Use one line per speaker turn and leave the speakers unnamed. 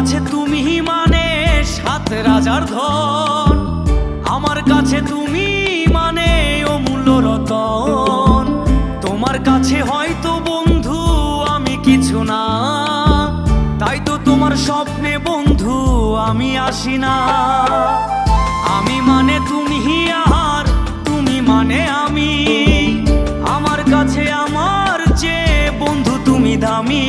কাছে তুমি মানে সাত রাজার ধন, আমার কাছে তুমি মানে অমূল্য রতন। তোমার কাছে হয়তো বন্ধু আমি কিছু না, তাই তো তোমার স্বপ্নে বন্ধু আমি আসি না। আমি মানে তুমি আর তুমি মানে আমি, আমার কাছে আমার যে বন্ধু তুমি দামি।